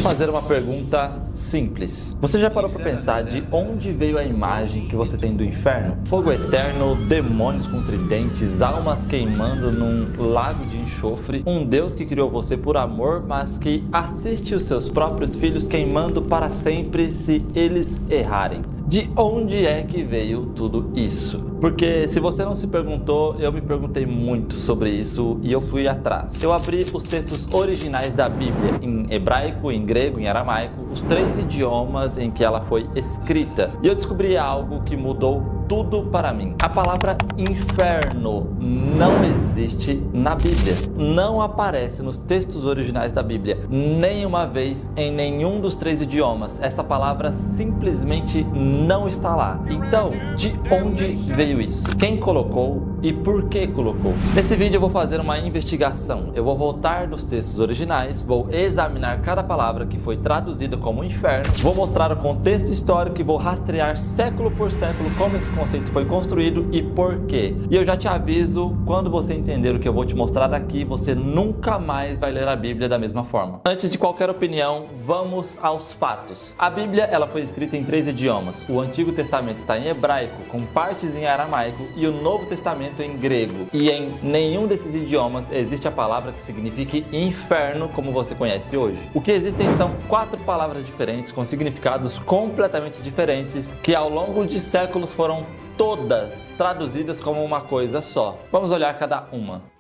fazer uma pergunta simples. Você já parou para pensar de onde veio a imagem que você tem do inferno? Fogo eterno, demônios com tridentes, almas queimando num lago de enxofre, um Deus que criou você por amor, mas que assiste os seus próprios filhos queimando para sempre se eles errarem. De onde é que veio tudo isso? Porque se você não se perguntou, eu me perguntei muito sobre isso e eu fui atrás. Eu abri os textos originais da Bíblia, em hebraico, em grego, em aramaico, os 3 idiomas em que ela foi escrita. E eu descobri algo que mudou tudo para mim. A palavra inferno não existe na Bíblia. Não aparece nos textos originais da Bíblia, nenhuma vez em nenhum dos 3 idiomas. Essa palavra simplesmente não está lá. Então, de onde veio isso? Quem colocou e por que colocou? Nesse vídeo eu vou fazer uma investigação. Eu vou voltar nos textos originais, vou examinar cada palavra que foi traduzida como inferno, vou mostrar o contexto histórico e vou rastrear século por século como esse conceito foi construído e por quê. E eu já te aviso, quando você entender o que eu vou te mostrar aqui, você nunca mais vai ler a Bíblia da mesma forma. Antes de qualquer opinião, vamos aos fatos. A Bíblia ela foi escrita em 3 idiomas. O Antigo Testamento está em hebraico, com partes em aramaico, e o Novo Testamento em grego. E em nenhum desses idiomas existe a palavra que signifique inferno como você conhece hoje. O que existem são 4 palavras diferentes com significados completamente diferentes que ao longo de séculos foram todas traduzidas como uma coisa só. Vamos olhar cada uma.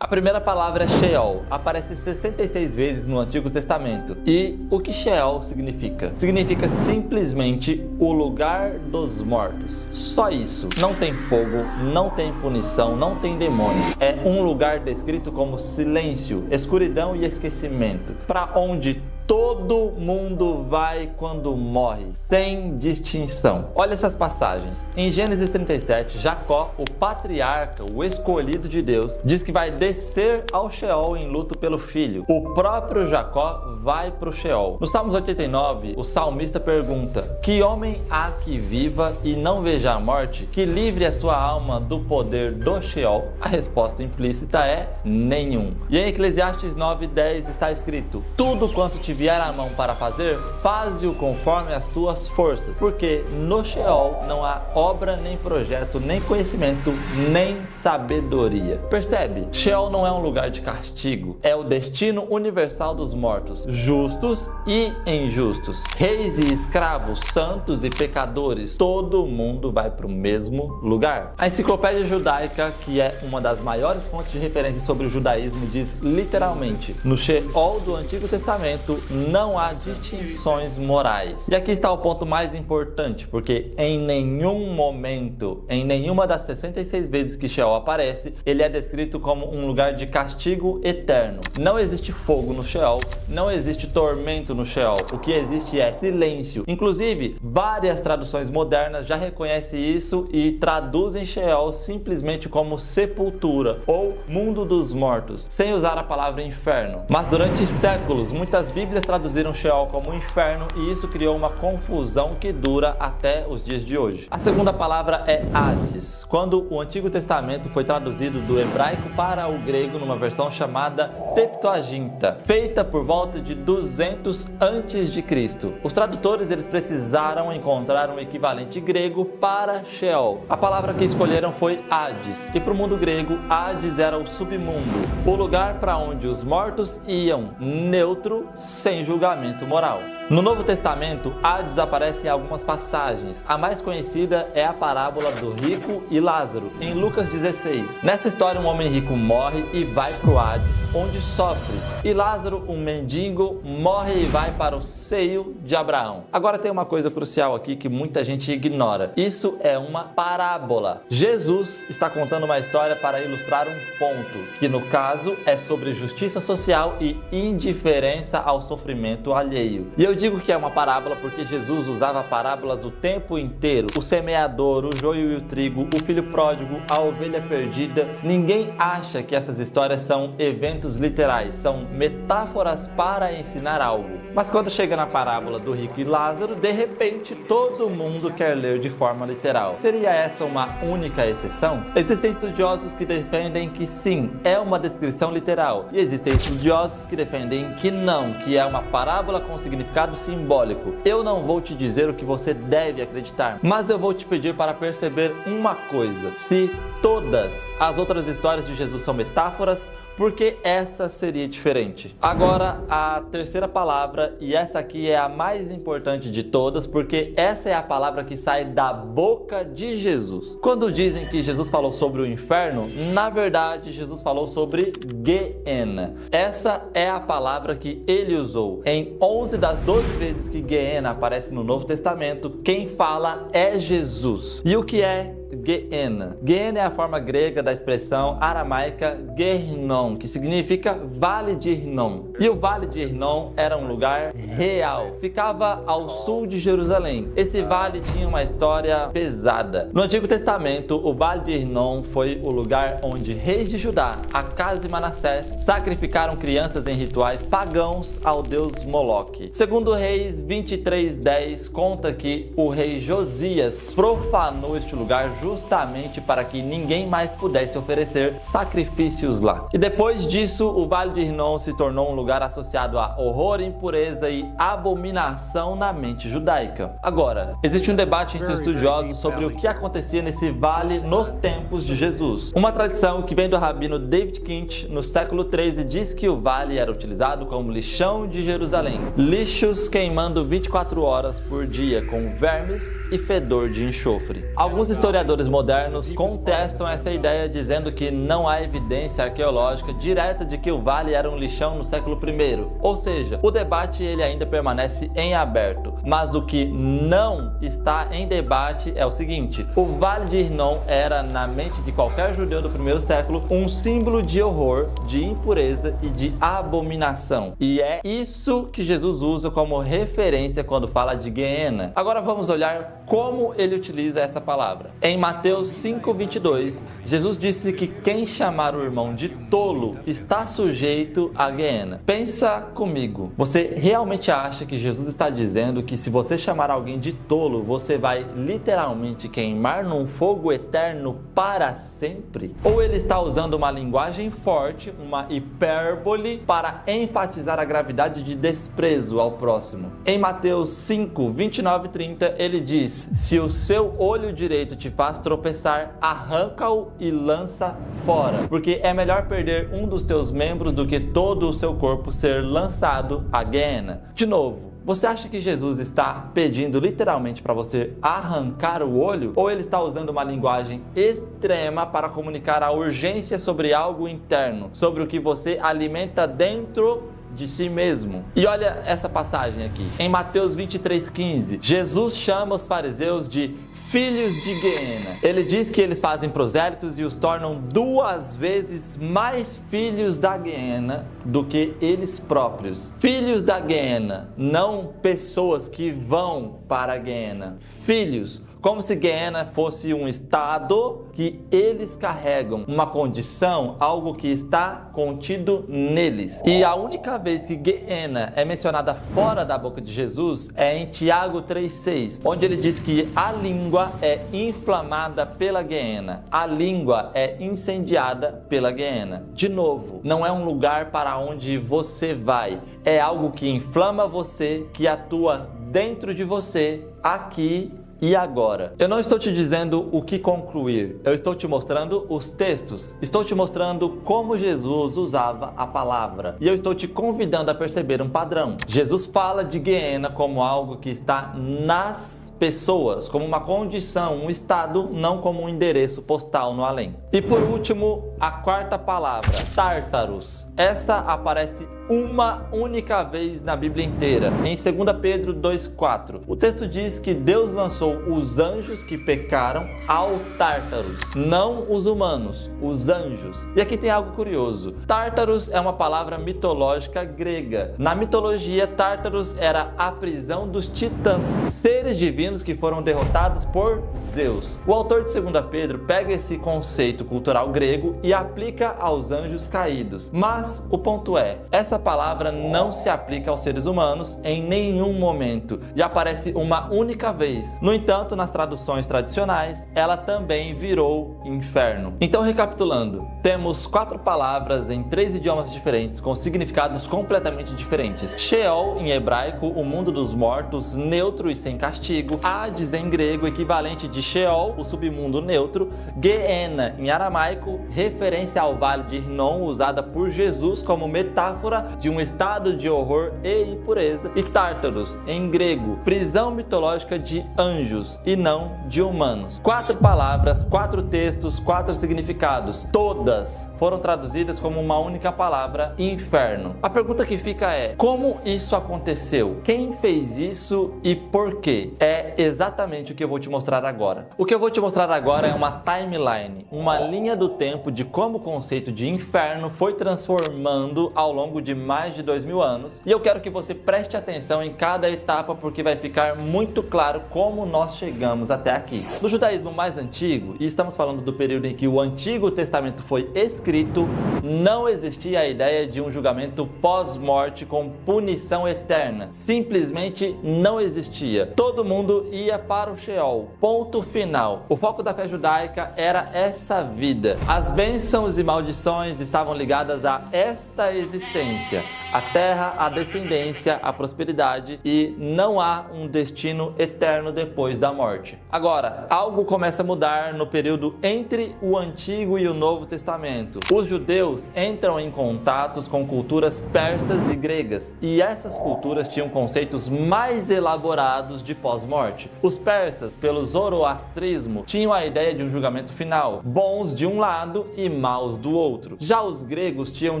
A primeira palavra é Sheol, aparece 66 vezes no Antigo Testamento. E o que Sheol significa? Significa simplesmente o lugar dos mortos. Só isso. Não tem fogo, não tem punição, não tem demônios. É um lugar descrito como silêncio, escuridão e esquecimento, para onde todo mundo vai quando morre, sem distinção. Olha essas passagens. Em Gênesis 37, Jacó, o patriarca, o escolhido de Deus, diz que vai descer ao Sheol em luto pelo filho. O próprio Jacó vai para o Sheol. No Salmos 89, o salmista pergunta: que homem há que viva e não veja a morte, que livre a sua alma do poder do Sheol? A resposta implícita é nenhum. E em Eclesiastes 9:10 está escrito: tudo quanto te vier a mão para fazer, faze-o conforme as tuas forças, porque no Sheol não há obra, nem projeto, nem conhecimento, nem sabedoria. Percebe? Sheol não é um lugar de castigo, é o destino universal dos mortos, justos e injustos, reis e escravos, santos e pecadores, todo mundo vai para o mesmo lugar. A Enciclopédia Judaica, que é uma das maiores fontes de referência sobre o judaísmo, diz literalmente: no Sheol do Antigo Testamento não há distinções morais. E aqui está o ponto mais importante, porque em nenhum momento, em nenhuma das 66 vezes que Sheol aparece, ele é descrito como um lugar de castigo eterno. Não existe fogo no Sheol, não existe tormento no Sheol. O que existe é silêncio. Inclusive, várias traduções modernas já reconhecem isso e traduzem Sheol simplesmente como sepultura ou mundo dos mortos, sem usar a palavra inferno. Mas durante séculos, muitas Bíblias traduziram Sheol como inferno e isso criou uma confusão que dura até os dias de hoje. A segunda palavra é Hades. Quando o Antigo Testamento foi traduzido do hebraico para o grego numa versão chamada Septuaginta, feita por volta de 200 a.C., os tradutores eles precisaram encontrar um equivalente grego para Sheol. A palavra que escolheram foi Hades, e para o mundo grego, Hades era o submundo, o lugar para onde os mortos iam, neutro, sem julgamento moral. No Novo Testamento, Hades aparece em algumas passagens. A mais conhecida é a parábola do rico e Lázaro, em Lucas 16. Nessa história, um homem rico morre e vai para o Hades, onde sofre. E Lázaro, um mendigo, morre e vai para o seio de Abraão. Agora tem uma coisa crucial aqui que muita gente ignora. Isso é uma parábola. Jesus está contando uma história para ilustrar um ponto, que no caso é sobre justiça social e indiferença ao sofrimento alheio. E eu digo que é uma parábola porque Jesus usava parábolas o tempo inteiro. O semeador, o joio e o trigo, o filho pródigo, a ovelha perdida. Ninguém acha que essas histórias são eventos literais, são metáforas para ensinar algo. Mas quando chega na parábola do rico e Lázaro, de repente todo mundo quer ler de forma literal. Seria essa uma única exceção? Existem estudiosos que defendem que sim, é uma descrição literal. E existem estudiosos que defendem que não, que é uma parábola com significado simbólico. Eu não vou te dizer o que você deve acreditar, mas eu vou te pedir para perceber uma coisa: se todas as outras histórias de Jesus são metáforas, porque essa seria diferente. Agora, a terceira palavra, e essa aqui é a mais importante de todas, porque essa é a palavra que sai da boca de Jesus. Quando dizem que Jesus falou sobre o inferno, na verdade, Jesus falou sobre Gehenna. Essa é a palavra que ele usou. Em 11 das 12 vezes que Gehenna aparece no Novo Testamento, quem fala é Jesus. E o que é Gehenna? Gehenna é a forma grega da expressão aramaica Gernon, que significa Vale de Hernon. E o Vale de Hernon era um lugar real, ficava ao sul de Jerusalém. Esse vale tinha uma história pesada. No Antigo Testamento, o Vale de Hernon foi o lugar onde reis de Judá, Acaz e Manassés, sacrificaram crianças em rituais pagãos ao deus Moloque. Segundo Reis 23:10, conta que o rei Josias profanou este lugar justamente para que ninguém mais pudesse oferecer sacrifícios lá. E depois disso, o Vale de Hernon se tornou um lugar associado a horror, impureza e abominação na mente judaica. Agora, existe um debate entre estudiosos sobre o que acontecia nesse vale nos tempos de Jesus. Uma tradição que vem do rabino David Kint, no século 13, diz que o vale era utilizado como lixão de Jerusalém. Lixos queimando 24 horas por dia, com vermes e fedor de enxofre. Alguns historiadores modernos contestam essa ideia, dizendo que não há evidência arqueológica direta de que o vale era um lixão no século I. Ou seja, o debate ele ainda permanece em aberto. Mas o que não está em debate é o seguinte: o Vale de Hernon era, na mente de qualquer judeu do primeiro século, um símbolo de horror, de impureza e de abominação. E é isso que Jesus usa como referência quando fala de Gehenna. Agora vamos olhar como ele utiliza essa palavra. Em Mateus 5:22, Jesus disse que quem chamar o irmão de tolo está sujeito a Gehenna. Pensa comigo, você realmente acha que Jesus está dizendo que se você chamar alguém de tolo, você vai literalmente queimar num fogo eterno para sempre? Ou ele está usando uma linguagem forte, uma hipérbole, para enfatizar a gravidade de desprezo ao próximo? Em Mateus 5:29-30, ele diz: se o seu olho direito te faz tropeçar, arranca-o e lança fora, porque é melhor perder um dos teus membros do que todo o seu corpo ser lançado à Gehenna. De novo, você acha que Jesus está pedindo literalmente para você arrancar o olho? Ou ele está usando uma linguagem extrema para comunicar a urgência sobre algo interno, sobre o que você alimenta dentro de si mesmo? E olha essa passagem aqui. Em Mateus 23:15, Jesus chama os fariseus de filhos de Gehenna. Ele diz que eles fazem prosélitos e os tornam 2 vezes mais filhos da Gehenna do que eles próprios. Filhos da Gehenna, não pessoas que vão para a Gehenna. Filhos, como se Gehenna fosse um estado que eles carregam, uma condição, algo que está contido neles. E a única vez que Gehenna é mencionada fora da boca de Jesus é em Tiago 3:6, onde ele diz que a língua é inflamada pela Gehenna, a língua é incendiada pela Gehenna. De novo, não é um lugar para onde você vai, é algo que inflama você, que atua dentro de você, aqui e agora. Eu não estou te dizendo o que concluir, eu estou te mostrando os textos, estou te mostrando como Jesus usava a palavra, e eu estou te convidando a perceber um padrão. Jesus fala de Gehenna como algo que está nas pessoas, como uma condição, um estado, não como um endereço postal no além. E por último, a quarta palavra, Tártaros. Essa aparece uma única vez na Bíblia inteira, em 2 Pedro 2:4. O texto diz que Deus lançou os anjos que pecaram ao Tártaros, não os humanos, os anjos. E aqui tem algo curioso. Tártaros é uma palavra mitológica grega. Na mitologia, Tártaros era a prisão dos titãs, seres divinos que foram derrotados por Zeus. O autor de 2 Pedro pega esse conceito cultural grego e e aplica aos anjos caídos. Mas o ponto é, essa palavra não se aplica aos seres humanos em nenhum momento e aparece uma única vez. No entanto, nas traduções tradicionais, ela também virou inferno. Então, recapitulando, temos 4 palavras em 3 idiomas diferentes com significados completamente diferentes. Sheol em hebraico, o mundo dos mortos, neutro e sem castigo. Hades em grego, equivalente de Sheol, o submundo neutro. Geena em aramaico, referência ao vale de Hinnom, usada por Jesus como metáfora de um estado de horror e impureza. E Tártaros em grego, prisão mitológica de anjos e não de humanos. 4 palavras, 4 textos, 4 significados. Todas foram traduzidas como uma única palavra, inferno. A pergunta que fica é, como isso aconteceu? Quem fez isso e por quê? É exatamente o que eu vou te mostrar agora. O que eu vou te mostrar agora é uma timeline, uma linha do tempo de como o conceito de inferno foi transformando ao longo de mais de 2000 anos. E eu quero que você preste atenção em cada etapa, porque vai ficar muito claro como nós chegamos até aqui. No judaísmo mais antigo, e estamos falando do período em que o Antigo Testamento foi escrito, não existia a ideia de um julgamento pós-morte com punição eterna. Simplesmente não existia. Todo mundo ia para o Sheol. Ponto final. O foco da fé judaica era essa vida. As bênçãos e maldições estavam ligadas a esta existência. A terra, a descendência, a prosperidade, e não há um destino eterno depois da morte. Agora, algo começa a mudar no período entre o Antigo e o Novo Testamento. Os judeus entram em contatos com culturas persas e gregas, e essas culturas tinham conceitos mais elaborados de pós-morte. Os persas, pelo zoroastrismo, tinham a ideia de um julgamento final, bons de um lado e maus do outro. Já os gregos tinham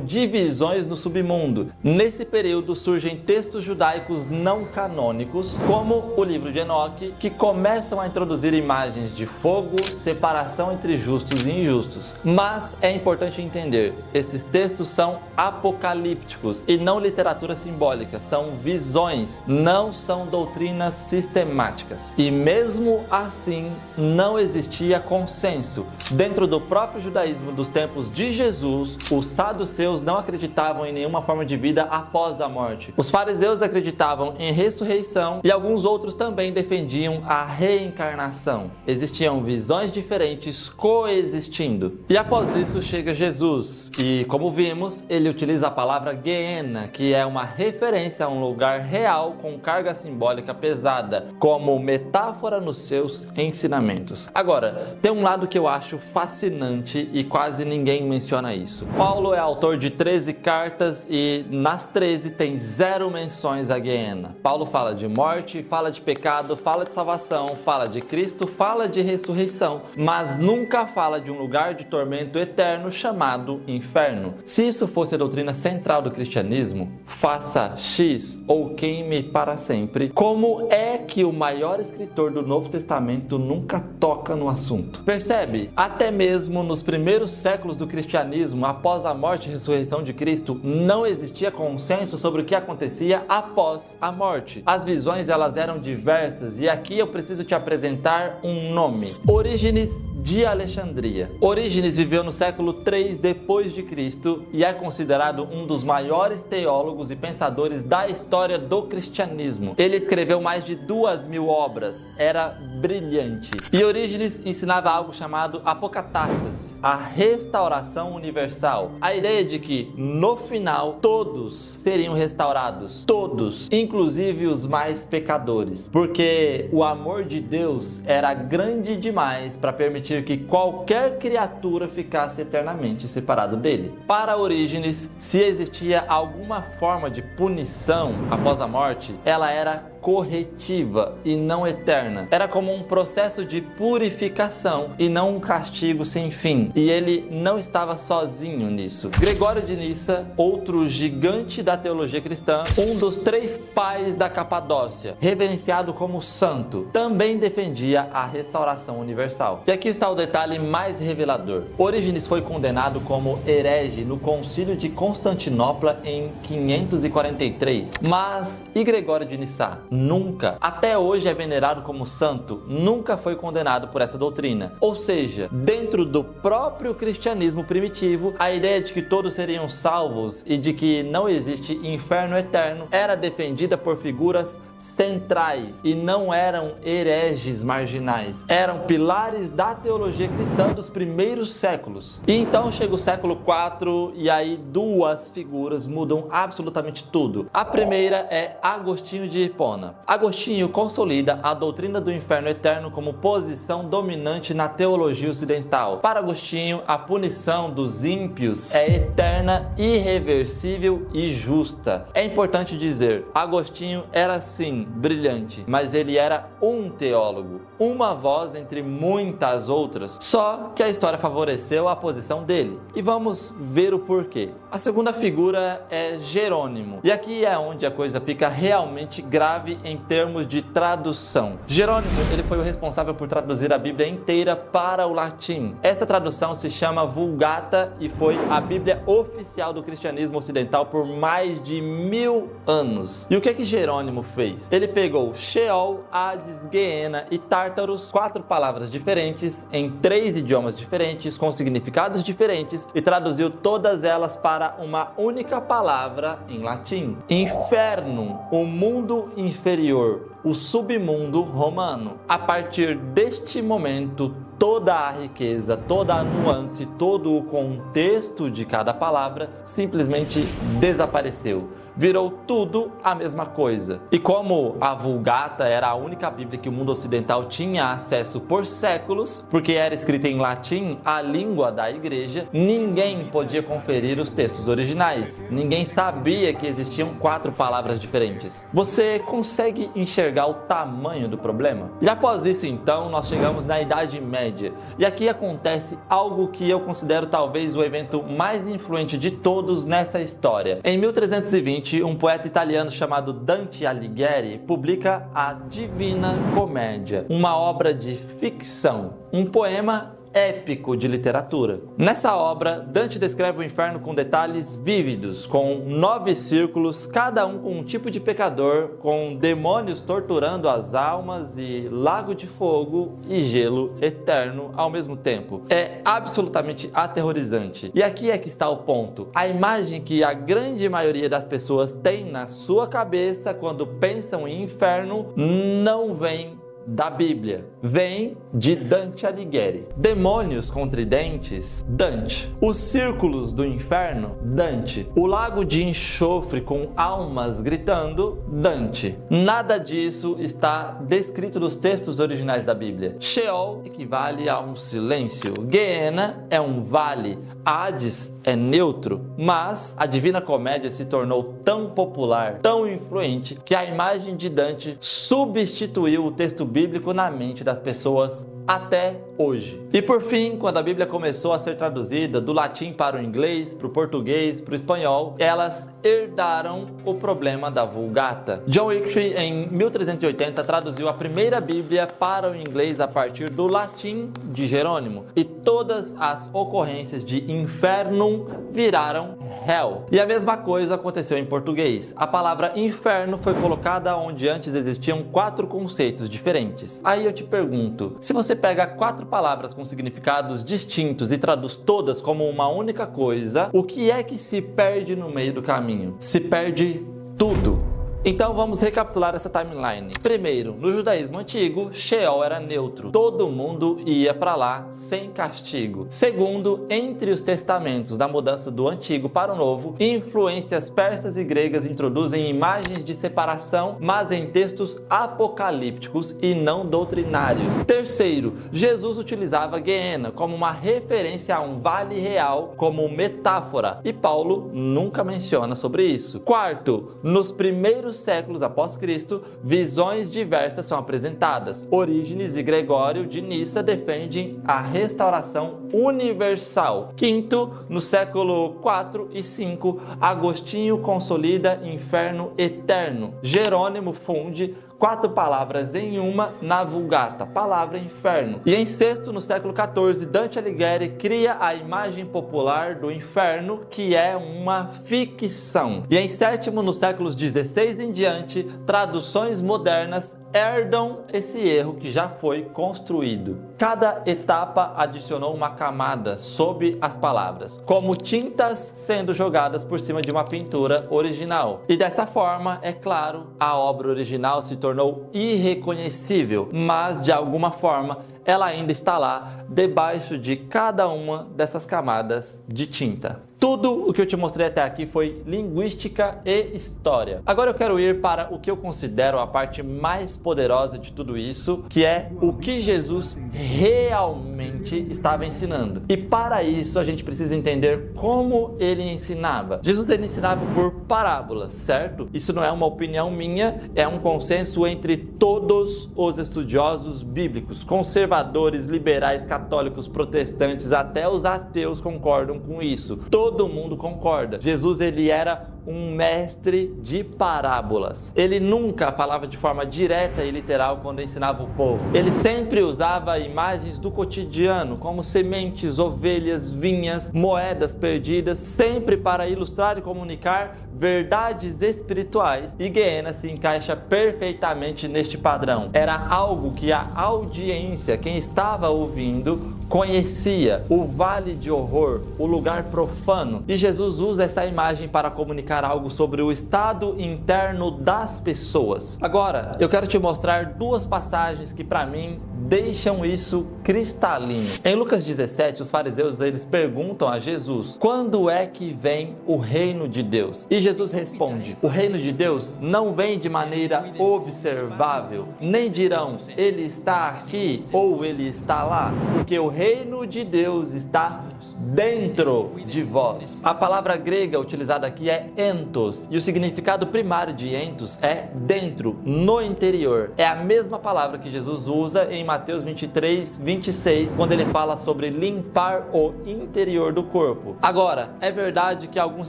divisões no submundo. Nesse período surgem textos judaicos não canônicos, como o livro de Enoque, que começam a introduzir imagens de fogo, separação entre justos e injustos. Mas é importante entender, esses textos são apocalípticos e não literatura simbólica, são visões, não são doutrinas sistemáticas. E mesmo assim, não existia consenso. Dentro do próprio judaísmo dos tempos de Jesus, os saduceus não acreditavam em nenhuma forma de vida após a morte. Os fariseus acreditavam em ressurreição e alguns outros também defendiam a reencarnação. Existiam visões diferentes coexistindo. E após isso chega Jesus e, como vimos, ele utiliza a palavra Geena, que é uma referência a um lugar real com carga simbólica pesada, como metáfora nos seus ensinamentos. Agora, tem um lado que eu acho fascinante e quase ninguém menciona isso. Paulo é autor de 13 cartas e nas 13 tem 0 menções a Geena. Paulo fala de morte, fala de pecado, fala de salvação, fala de Cristo, fala de ressurreição, mas nunca fala de um lugar de tormento eterno chamado inferno. Se isso fosse a doutrina central do cristianismo, faça X ou queime para sempre, como é que o maior escritor do Novo Testamento nunca toca no assunto? Percebe? Até mesmo nos primeiros séculos do cristianismo, após a morte e ressurreição de Cristo, não existia consenso sobre o que acontecia após a morte. As visões, elas eram diversas, e aqui eu preciso te apresentar um nome: Orígenes de Alexandria. Orígenes viveu no século 3 depois de Cristo e é considerado um dos maiores teólogos e pensadores da história do cristianismo. Ele escreveu mais de 2000 obras, era brilhante. E Orígenes ensinava algo chamado apocatástasis, a restauração universal. A ideia de que no final todos seriam restaurados, todos, inclusive os mais pecadores, porque o amor de Deus era grande demais para permitir que qualquer criatura ficasse eternamente separado dele. Para Orígenes, se existia alguma forma de punição após a morte, ela era corretiva e não eterna. Era como um processo de purificação e não um castigo sem fim. E ele não estava sozinho nisso. Gregório de Nissa, outro gigante da teologia cristã, um dos 3 pais da Capadócia, reverenciado como santo, também defendia a restauração universal. E aqui está o detalhe mais revelador. Orígenes foi condenado como herege no Concílio de Constantinopla em 543. Mas e Gregório de Nissa? nunca. Até hoje é venerado como santo, nunca foi condenado por essa doutrina. Ou seja, dentro do próprio cristianismo primitivo, a ideia de que todos seriam salvos e de que não existe inferno eterno era defendida por figuras centrais e não eram hereges marginais, eram pilares da teologia cristã dos primeiros séculos. E então chega o século IV e aí duas figuras mudam absolutamente tudo. A primeira é Agostinho de Hipona. Agostinho consolida a doutrina do inferno eterno como posição dominante na teologia ocidental. Para Agostinho, a punição dos ímpios é eterna, irreversível e justa. É importante dizer, Agostinho era sim brilhante, mas ele era um teólogo, uma voz entre muitas outras, só que a história favoreceu a posição dele. E vamos ver o porquê. A segunda figura é Jerônimo, e aqui é onde a coisa fica realmente grave em termos de tradução. Jerônimo, ele foi o responsável por traduzir a Bíblia inteira para o latim. Essa tradução se chama Vulgata e foi a Bíblia oficial do cristianismo ocidental por mais de 1000 anos. E o que Jerônimo fez? Ele pegou Sheol, Hades, Geena e Tártaros, 4 palavras diferentes em 3 idiomas diferentes, com significados diferentes, e traduziu todas elas para uma única palavra em latim. Inferno, o mundo inferior, o submundo romano. A partir deste momento, toda a riqueza, toda a nuance, todo o contexto de cada palavra simplesmente desapareceu. Virou tudo a mesma coisa. E como a Vulgata era a única Bíblia que o mundo ocidental tinha acesso por séculos, porque era escrita em latim, a língua da igreja, ninguém podia conferir os textos originais. Ninguém sabia que existiam 4 palavras diferentes. Você consegue enxergar o tamanho do problema? E após isso, então, nós chegamos na Idade Média. E aqui acontece algo que eu considero talvez o evento mais influente de todos nessa história. Em 1320, um poeta italiano chamado Dante Alighieri publica a Divina Comédia, uma obra de ficção, um poema épico de literatura. Nessa obra, Dante descreve o inferno com detalhes vívidos, com 9 círculos, cada um com um tipo de pecador, com demônios torturando as almas e lago de fogo e gelo eterno ao mesmo tempo. É absolutamente aterrorizante. E aqui é que está o ponto. A imagem que a grande maioria das pessoas tem na sua cabeça quando pensam em inferno não vem da Bíblia, vem de Dante Alighieri. Demônios com tridentes, Dante. Os círculos do inferno, Dante. O lago de enxofre com almas gritando, Dante. Nada disso está descrito nos textos originais da Bíblia. Sheol equivale a um silêncio. Geena é um vale. Hades é neutro. Mas a Divina Comédia se tornou tão popular, tão influente, que a imagem de Dante substituiu o texto bíblico na mente das pessoas até hoje. E por fim, quando a Bíblia começou a ser traduzida do latim para o inglês, para o português, para o espanhol, elas herdaram o problema da Vulgata. John Wycliffe, em 1380, traduziu a primeira Bíblia para o inglês a partir do latim de Jerônimo, e todas as ocorrências de inferno viraram hell. E a mesma coisa aconteceu em português. A palavra inferno foi colocada onde antes existiam 4 conceitos diferentes. Aí eu te pergunto, se você pega 4 palavras com significados distintos e traduz todas como uma única coisa, o que é que se perde no meio do caminho? Se perde tudo. Então vamos recapitular essa timeline. Primeiro, no judaísmo antigo, Sheol era neutro. Todo mundo ia para lá sem castigo. Segundo, entre os testamentos da mudança do antigo para o novo, influências persas e gregas introduzem imagens de separação, mas em textos apocalípticos e não doutrinários. Terceiro, Jesus utilizava Geena como uma referência a um vale real, como metáfora, e Paulo nunca menciona sobre isso. Quarto, nos primeiros séculos após Cristo, visões diversas são apresentadas. Orígenes e Gregório de Nissa defendem a restauração universal. Quinto, no século 4 e 5, Agostinho consolida inferno eterno. Jerônimo funde 4 palavras em uma na Vulgata, palavra inferno. E em sexto, no século XIV, Dante Alighieri cria a imagem popular do inferno, que é uma ficção. E em sétimo, nos séculos XVI em diante, traduções modernas herdam esse erro que já foi construído. Cada etapa adicionou uma camada sob as palavras, como tintas sendo jogadas por cima de uma pintura original. E dessa forma, é claro, a obra original se tornou irreconhecível, mas de alguma forma ela ainda está lá debaixo de cada uma dessas camadas de tinta. Tudo o que eu te mostrei até aqui foi linguística e história. Agora eu quero ir para o que eu considero a parte mais poderosa de tudo isso, que é o que Jesus realmente estava ensinando. E para isso a gente precisa entender como ele ensinava. Jesus ele ensinava por parábolas, certo? Isso não é uma opinião minha, é um consenso entre todos os estudiosos bíblicos, conservadores, liberais, católicos, protestantes, até os ateus concordam com isso. Todo mundo concorda. Jesus ele era um mestre de parábolas. Ele nunca falava de forma direta e literal quando ensinava o povo. Ele sempre usava imagens do cotidiano, como sementes, ovelhas, vinhas, moedas perdidas, sempre para ilustrar e comunicar verdades espirituais. E Guiena se encaixa perfeitamente neste padrão. Era algo que a audiência, quem estava ouvindo, conhecia. O vale de horror, o lugar profano. E Jesus usa essa imagem para comunicar algo sobre o estado interno das pessoas. Agora, eu quero te mostrar 2 passagens que para mim deixam isso cristalino. Em Lucas 17, os fariseus eles perguntam a Jesus: quando é que vem o reino de Deus? E Jesus responde: o reino de Deus não vem de maneira observável, nem dirão ele está aqui ou ele está lá, porque o reino de Deus está dentro de vós. A palavra grega utilizada aqui é entos, e o significado primário de entos é dentro, no interior. É a mesma palavra que Jesus usa em Mateus 23, 26, quando ele fala sobre limpar o interior do corpo. Agora, é verdade que alguns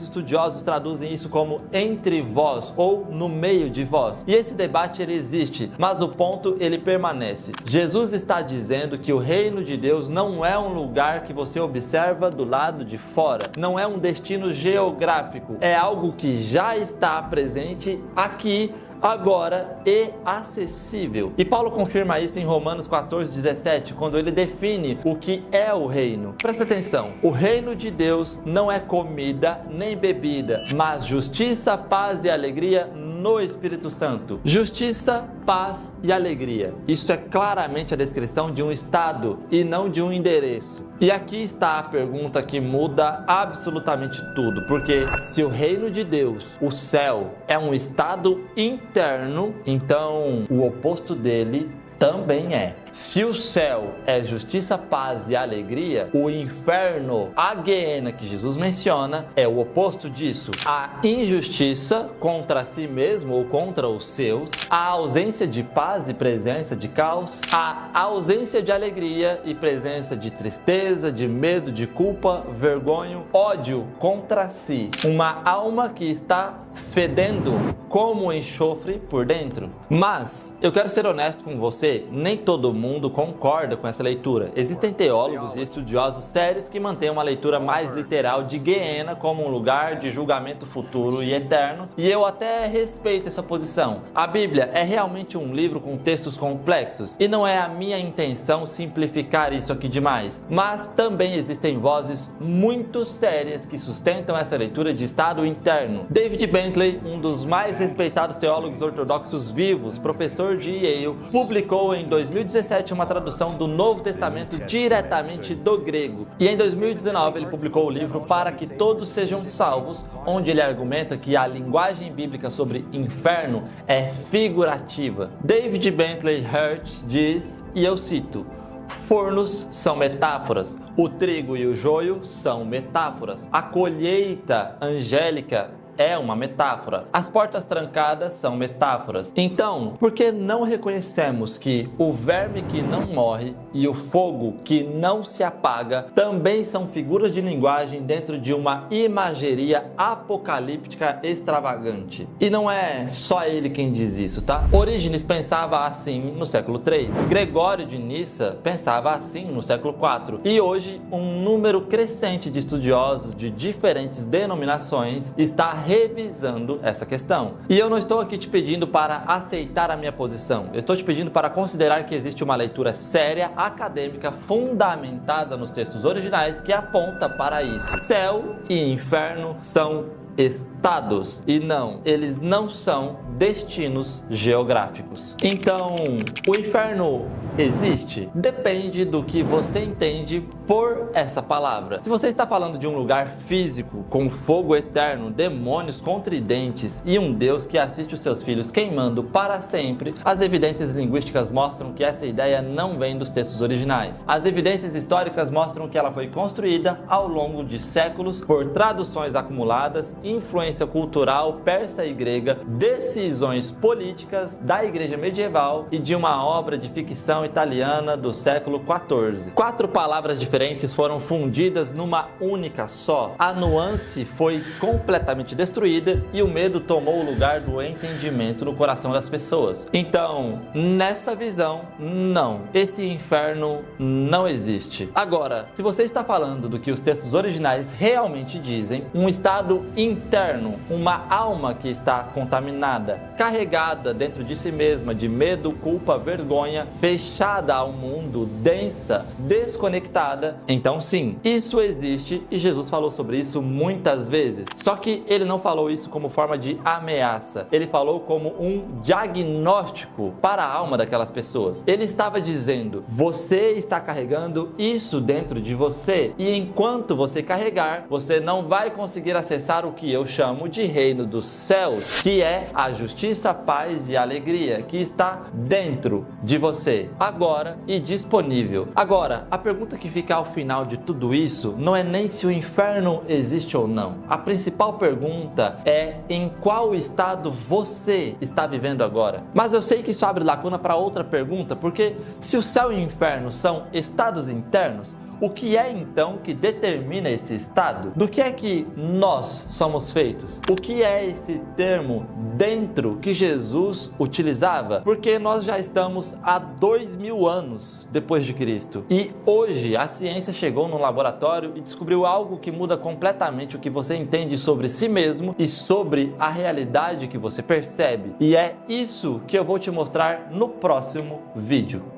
estudiosos traduzem isso como entre vós ou no meio de vós. E esse debate ele existe, mas o ponto ele permanece. Jesus está dizendo que o reino de Deus não é um lugar que você observa do lado de fora, não é um destino geográfico, é algo que já está presente aqui, agora e acessível. E Paulo confirma isso em Romanos 14:17, quando ele define o que é o reino. Presta atenção, o reino de Deus não é comida nem bebida, mas justiça, paz e alegria no Espírito Santo. Justiça, paz e alegria. Isso é claramente a descrição de um estado e não de um endereço. E aqui está a pergunta que muda absolutamente tudo, porque se o reino de Deus, o céu, é um estado interno, então o oposto dele também é. Se o céu é justiça, paz e alegria, o inferno, a Guiena que Jesus menciona, é o oposto disso. A injustiça contra si mesmo ou contra os seus, a ausência de paz e presença de caos, a ausência de alegria e presença de tristeza, de medo, de culpa, vergonha, ódio contra si. Uma alma que está fedendo como enxofre por dentro. Mas eu quero ser honesto com você, nem todo mundo concorda com essa leitura. Existem teólogos e estudiosos sérios que mantêm uma leitura mais literal de Guiena como um lugar de julgamento futuro e eterno, e eu até respeito essa posição. A Bíblia é realmente um livro com textos complexos, e não é a minha intenção simplificar isso aqui demais, mas também existem vozes muito sérias que sustentam essa leitura de estado interno. David Bentley, um dos mais respeitados teólogos ortodoxos vivos, professor de Yale, publicou em 2017 uma tradução do Novo Testamento diretamente do grego. E em 2019 ele publicou o livro Para que Todos Sejam Salvos, onde ele argumenta que a linguagem bíblica sobre inferno é figurativa. David Bentley Hurt diz, e eu cito: fornos são metáforas, o trigo e o joio são metáforas, a colheita angélica é uma metáfora. As portas trancadas são metáforas. Então, por que não reconhecemos que o verme que não morre e o fogo que não se apaga também são figuras de linguagem dentro de uma imageria apocalíptica extravagante? E não é só ele quem diz isso, tá? Orígenes pensava assim no século III, Gregório de Nissa pensava assim no século IV, e hoje um número crescente de estudiosos de diferentes denominações está revisando essa questão. E eu não estou aqui te pedindo para aceitar a minha posição, eu estou te pedindo para considerar que existe uma leitura séria, acadêmica, fundamentada nos textos originais que aponta para isso. Céu e inferno são estados e não, eles não são destinos geográficos. Então, o inferno existe? Depende do que você entende por essa palavra. Se você está falando de um lugar físico com fogo eterno, demônios contridentes e um Deus que assiste os seus filhos queimando para sempre, as evidências linguísticas mostram que essa ideia não vem dos textos originais. As evidências históricas mostram que ela foi construída ao longo de séculos por traduções acumuladas, influência cultural persa e grega, decisões políticas da igreja medieval e de uma obra de ficção italiana do século XIV. 4 palavras diferentes foram fundidas numa única só. A nuance foi completamente destruída e o medo tomou o lugar do entendimento no coração das pessoas. Então, nessa visão, não, esse inferno não existe. Agora, se você está falando do que os textos originais realmente dizem, um estado interno, uma alma que está contaminada, carregada dentro de si mesma de medo, culpa, vergonha, fechada ao mundo, densa, desconectada, então sim, isso existe e Jesus falou sobre isso muitas vezes. Só que ele não falou isso como forma de ameaça, ele falou como um diagnóstico para a alma daquelas pessoas. Ele estava dizendo: você está carregando isso dentro de você e enquanto você carregar, você não vai conseguir acessar o que eu chamo de reino dos céus, que é a justiça, paz e alegria que está dentro de você, agora e disponível. Agora, a pergunta que fica ao final de tudo isso não é nem se o inferno existe ou não. A principal pergunta é em qual estado você está vivendo agora. Mas eu sei que isso abre lacuna para outra pergunta, porque se o céu e o inferno são estados internos, o que é então que determina esse estado? Do que é que nós somos feitos? O que é esse termo dentro que Jesus utilizava? Porque nós já estamos há 2000 anos depois de Cristo. E hoje a ciência chegou no laboratório e descobriu algo que muda completamente o que você entende sobre si mesmo e sobre a realidade que você percebe. E é isso que eu vou te mostrar no próximo vídeo.